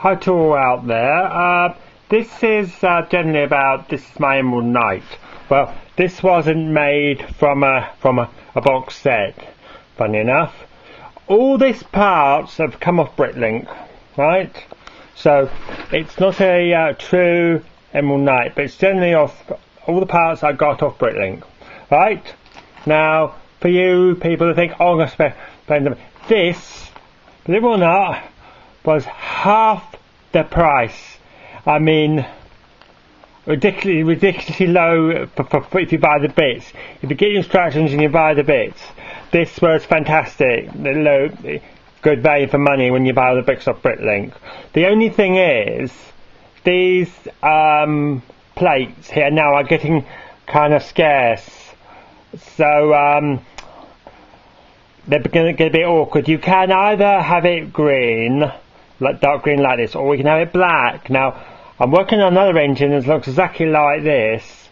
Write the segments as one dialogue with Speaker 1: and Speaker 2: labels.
Speaker 1: Hi to all out there. This is generally about, this is my Emerald Knight. Well, this wasn't made from a box set, funny enough. All these parts have come off Bricklink, right? So it's not a true Emerald Knight, but it's generally off, all the parts I got off Bricklink, right? Now, for you people who think, oh, I'm going to spend them, this, believe it or not, was half the price. I mean, ridiculously low for if you buy the bits. If you get your instructions and you buy the bits, this was fantastic. Low, good value for money when you buy the bricks off Bricklink. The only thing is, these plates here now are getting kind of scarce. So they're beginning to get a bit awkward. You can either have it green, like dark green like this, or we can have it black. Now I'm working on another engine that looks exactly like this,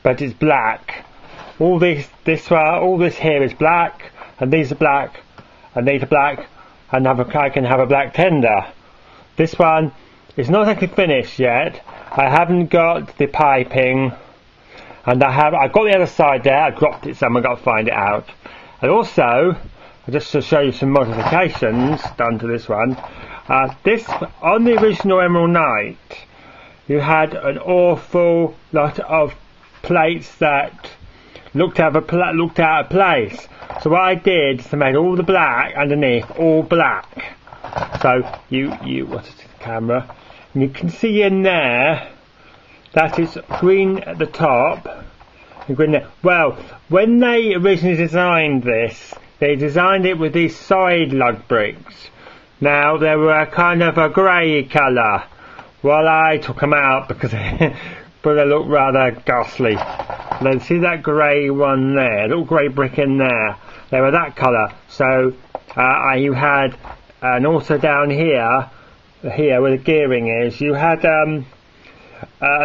Speaker 1: but it's black. All this here is black, and these are black, and these are black, and I can have a black tender. This one is not actually finished yet. I haven't got the piping, and I got the other side there. I dropped it somewhere, got to find it out. And also, just to show you some modifications done to this one, this on the original Emerald Knight, you had an awful lot of plates that looked out of place. So what I did is I made all the black underneath all black. So what is the camera? And you can see in there that it's green at the top and green there. Well, when they originally designed this, they designed it with these side lug bricks. Now they were kind of a grey colour. Well, I took them out because but they look rather ghastly. Then see that grey one there, little grey brick in there. They were that colour. So you had, and also down here where the gearing is, you had a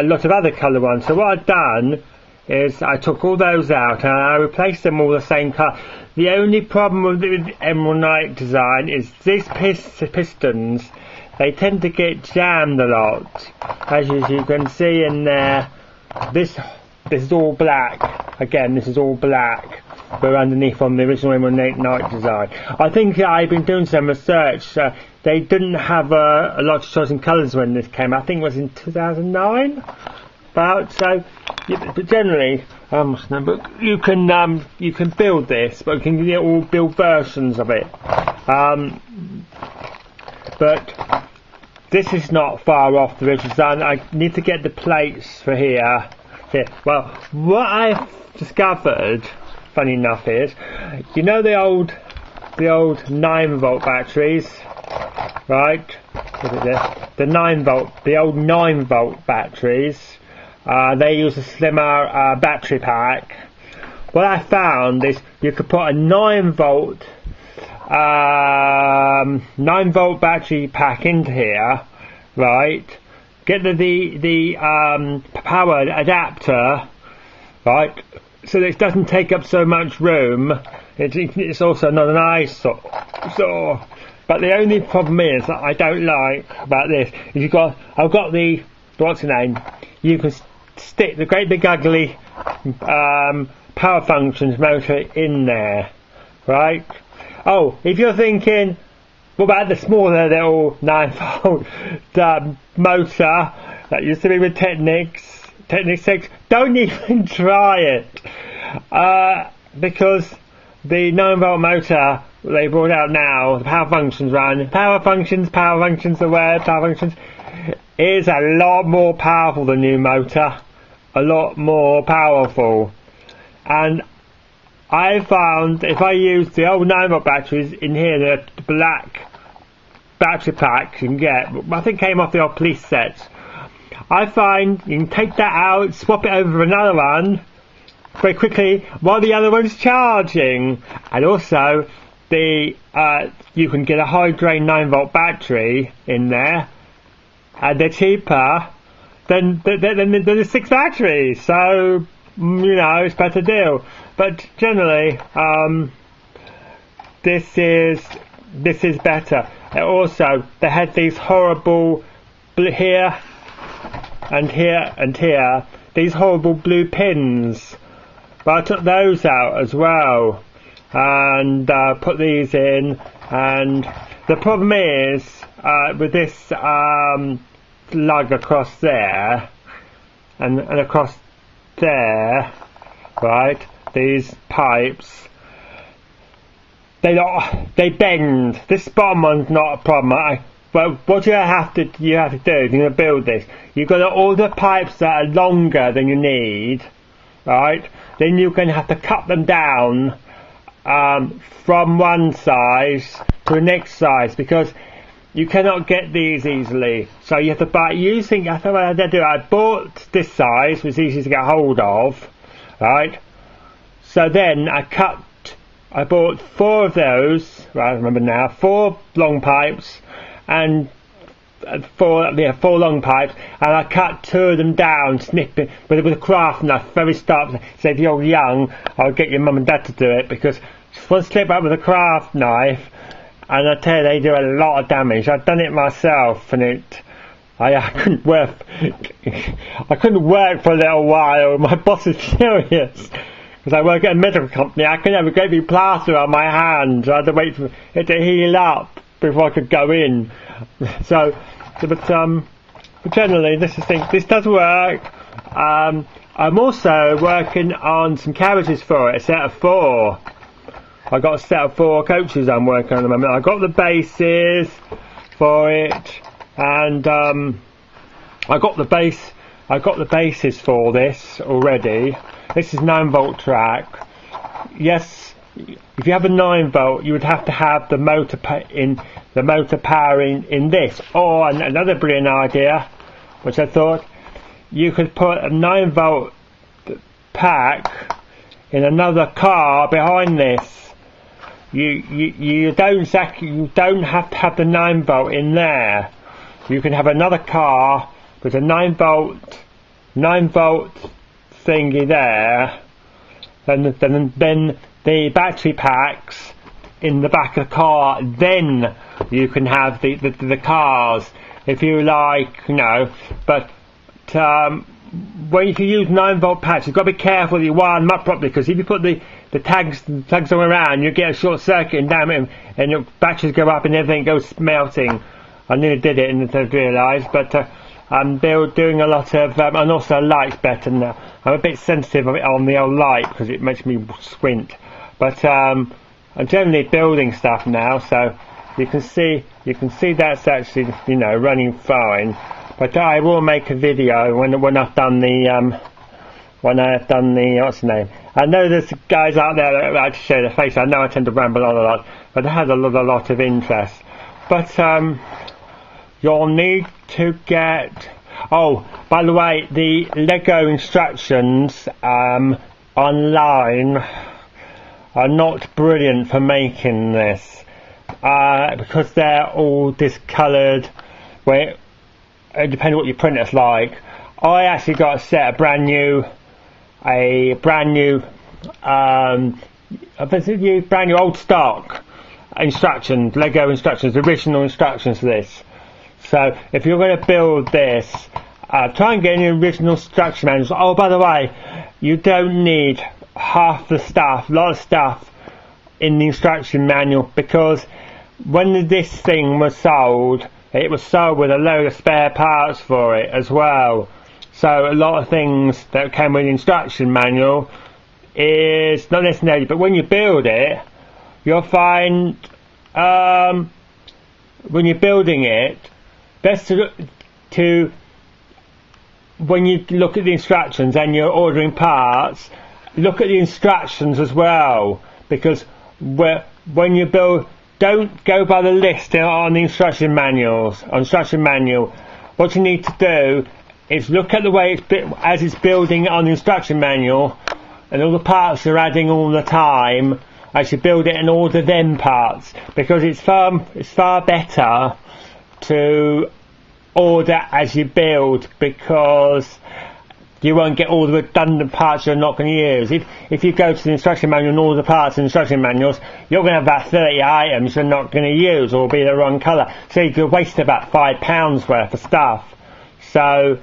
Speaker 1: lot of other colour ones. So what I've done is I took all those out and I replaced them all the same colour. The only problem with the Emerald Knight design is these pistons, they tend to get jammed a lot. As you can see in there, this is all black. Again, this is all black. We're underneath on the original Emerald Knight design. I think I've been doing some research. They didn't have a lot of choice in colours when this came. I think it was in 2009. But generally, you can build this, but you can all build versions of it. But this is not far off the original design. I need to get the plates for here. Well, what I've discovered, funny enough, is you know the old 9-volt batteries, right? The old 9-volt batteries. They use a slimmer battery pack. What I found is you could put a 9-volt battery pack into here, right? Get the power adapter, right? So that it doesn't take up so much room. It's also not an eyesore. But the only problem is that I don't like about this is I've got the, what's the name? You can stick the great big ugly power functions motor in there, right? Oh, if you're thinking, what about the smaller little 9-volt motor that used to be with Technics 6? Don't even try it, because the 9-volt motor they brought out now, the power functions is a lot more powerful than the new motor, a lot more powerful. And I found if I use the old 9-volt batteries in here, the black battery pack you can get, I think came off the old police sets, I find you can take that out, swap it over for another one very quickly while the other one's charging. And also you can get a high drain 9-volt battery in there, and they're cheaper than the 6 batteries, so it's a better deal. But generally this is better. Also, they had these horrible here and here and here, these horrible blue pins. But I took those out as well and put these in. And the problem is with this lug across there and across there, right, these pipes, they bend. This bottom one's not a problem. But what you have to do if you're going to build this, you've got to order pipes that are longer than you need, right? Then you're going to have to cut them down from one size to the next size, because you cannot get these easily. So you have to buy. I bought this size, which is easy to get hold of, right? So then I bought 4 of those. Right, I remember now. 4 long pipes and 4 long pipes, and I cut 2 of them down, snipping with a craft knife, very sharp. So if you're young, I'll get your mum and dad to do it, because one slip up with a craft knife, and I tell you, they do a lot of damage. I've done it myself, and I couldn't work. I couldn't work for a little while. My boss is furious, because I work at a medical company. I couldn't have a great big plaster on my hand. I had to wait for it to heal up before I could go in. But generally, this does work. I'm also working on some carriages for it, a set of 4. I got a set of 4 coaches I'm working on at the moment. I got the bases for it, and I got the bases for this already. This is 9-volt track. Yes, if you have a 9-volt, you would have to have the motor power in this. Or another brilliant idea, which I thought, you could put a 9-volt pack in another car behind this. You don't have to have the 9-volt in there. You can have another car with a 9-volt thingy there, and then the battery packs in the back of the car. Then you can have the cars if you like, you know. But when you use 9-volt packs, you've got to be careful that you wire them up properly, because if you put the tags all around, you get a short circuit and damn it, and your batteries go up and everything goes melting. I nearly did it and didn't realise, but I'm doing a lot of, and also light's better now. I'm a bit sensitive on the old light because it makes me squint. But I'm generally building stuff now, so you can see that's actually, you know, running fine. But I will make a video when I've done the what's the name. I know there's guys out there that like to show their face. I know I tend to ramble on a lot, but it has a lot of interest. But you'll need to get. Oh, by the way, the Lego instructions online are not brilliant for making this because they're all discoloured. Where it depends what your printer's like. I actually got a set of brand new old stock instructions, Lego instructions, original instructions for this. So if you're going to build this, try and get any original instruction manuals. Oh, by the way, you don't need half the stuff, a lot of stuff in the instruction manual, because when this thing was sold, it was sold with a load of spare parts for it as well. So a lot of things that came with the instruction manual is not necessarily, but when you build it, you'll find when you're building it, best to when you look at the instructions and you're ordering parts, look at the instructions as well, because when you build, don't go by the list on the instruction manual. What you need to do is look at the way as it's building on the instruction manual, and all the parts you're adding all the time. Actually build it and order them parts, because it's far better to order as you build, because you won't get all the redundant parts you're not going to use. If you go to the instruction manual and all the parts in the instruction manuals, you're going to have about 30 items you're not going to use or will be the wrong colour. So you could waste about £5 worth of stuff. So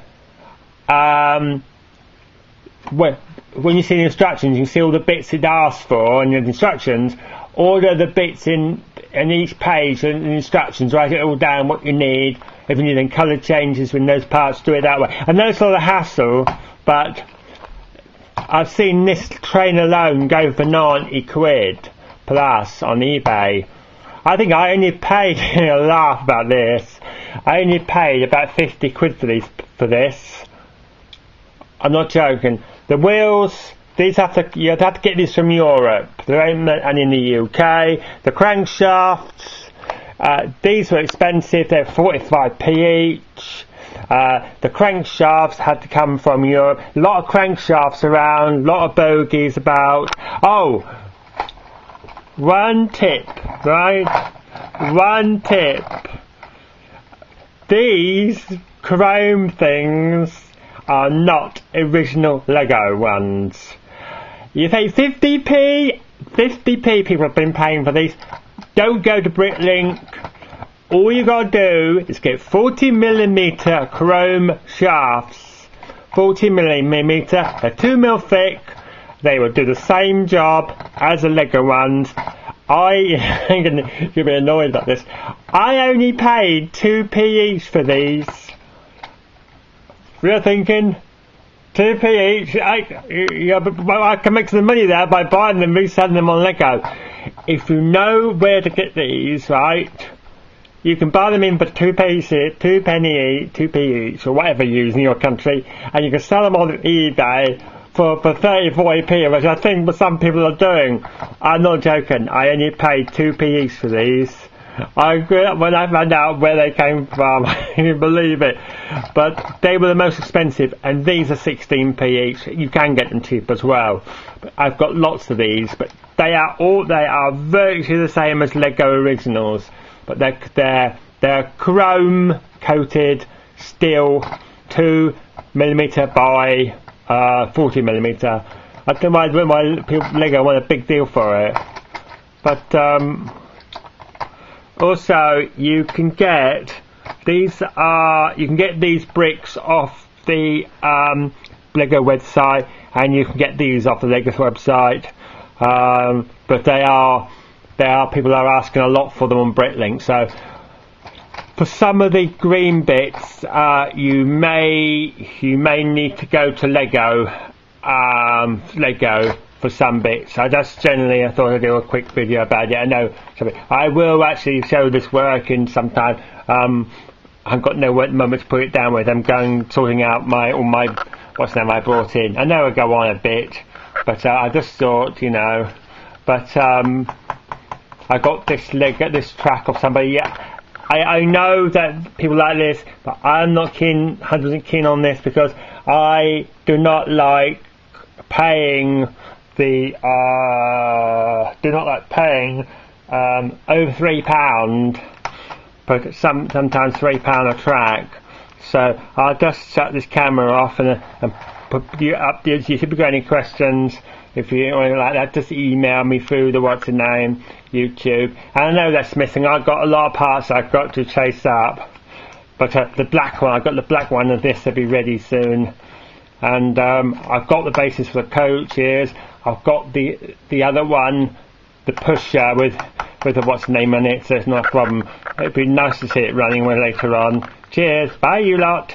Speaker 1: when you see the instructions, you can see all the bits it asks for in the instructions. Order the bits in each page and the instructions, write it all down what you need. If you need any colour changes with those parts, do it that way. I know it's a lot of hassle, but I've seen this train alone go for 90 quid plus on eBay. I think I only paid, a laugh about this, I only paid about 50 quid for this. I'm not joking. The wheels, you'd have to get these from Europe, and in the UK. The crankshafts, these were expensive, they're 45p each. The crankshafts had to come from Europe. A lot of crankshafts around, a lot of bogies about. Oh, one tip, right? One tip. These chrome things are not original Lego ones. You pay 50p, people have been paying for these. Don't go to Bricklink. All you gotta do is get 40mm chrome shafts. 40mm, they're 2mm thick. They will do the same job as the Lego ones. You'll be annoyed about this. I only paid 2p each for these. You're thinking, 2p each? I can make some money there by buying them, reselling them on Lego. If you know where to get these, right, you can buy them in for 2p each, or whatever you use in your country, and you can sell them on eBay for 30-40p, which I think some people are doing. I'm not joking, I only paid 2p each for these. When I found out where they came from, I couldn't believe it. But they were the most expensive, and these are 16p each. You can get them cheap as well. But I've got lots of these, but they are virtually the same as Lego Originals, but they're chrome coated steel, 2mm by 40mm. I don't know why people Lego want a big deal for it, but also you can get these bricks off the Lego website, and you can get these off the Lego website, but they are people are asking a lot for them on Bricklink. So for some of the green bits, you may need to go to Lego for some bits. I thought I'd do a quick video about it. I know I will actually show this working sometime. I've got no moment to put it down with. I'm sorting out all my what's name I brought in. I know I go on a bit, but I just thought, but I got this track of somebody. Yeah, I know that people like this, but I'm not 100% keen on this, because I do not like paying over £3, but sometimes £3 a track. So I'll just shut this camera off and put you up. If you've got any questions, if you want like that, just email me through the what's the name YouTube. And I know that's missing. I've got a lot of parts I've got to chase up, but the black one, I've got the black one of this to be ready soon. And I've got the bases for the coaches. I've got the other one, the pusher with the what's the name on it, so it's not a problem. It'd be nice to see it running later on. Cheers, bye you lot.